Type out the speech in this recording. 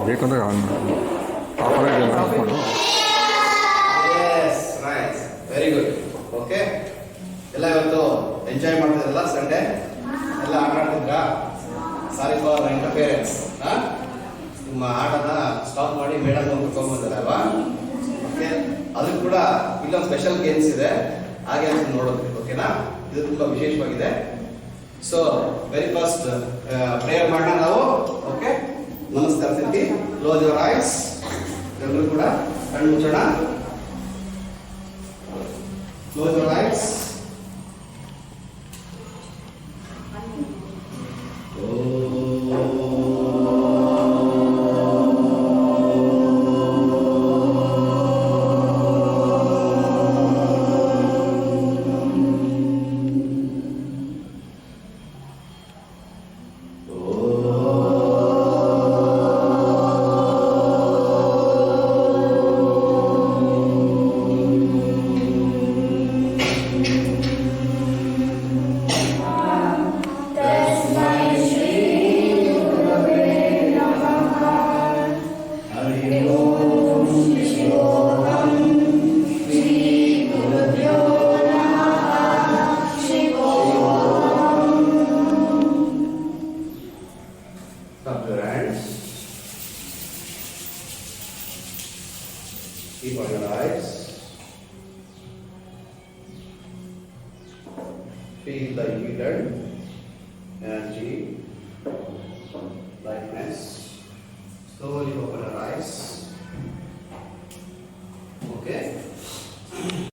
ಬೇಕಂದ್ರೆ ಆಫರ್ ಹಾಕ್ಕೊಂಡು S nice very good okay ಎಲ್ಲ ಇವತ್ತು ಎಂಜಾಯ್ ಮಾಡ್ತಿದ್ರಲ್ಲ ಸಂಡೇ ಎಲ್ಲ ಆಟ ಆಡ್ತಿದ್ರಾ ಸಾರಿ ಫಾರ್ ಇಂಟರ್ಫಿಯರೆನ್ಸ್ ನಿಮ್ಮ ಆಟನ ಸ್ಟಾಪ್ ಮಾಡಿ ಮೇಡಮ್ ಕರ್ಕೊಂಡ್ಬಂದಾರೆ ಅಲ್ವಾ ಓಕೆ ಅದು ಕೂಡ ಇಲ್ಲೊಂದು ಸ್ಪೆಷಲ್ ಗೇಮ್ಸ್ ಇದೆ ಹಾಗೆ ಅದನ್ನ ನೋಡೋದು ಓಕೆನಾ ಇದು ತುಂಬಾ ವಿಶೇಷವಾಗಿದೆ ಸೊ ವೆರಿ ಫಸ್ಟ್ ಪ್ರೇಯರ್ ಮಾಡೋಣ ನಾವು ಓಕೆ ನಮಸ್ಕಾರ ತಿಂತಿ ಕ್ಲೋಸ್ ಯುವರ್ ಐಸ್ ಎಲ್ಲರೂ ಕೂಡ ಕಣ್ಣು ಮುಚ್ಚೋಣ close your eyes Keep on your eyes. Feel the heated energy, lightness. Slowly open your eyes.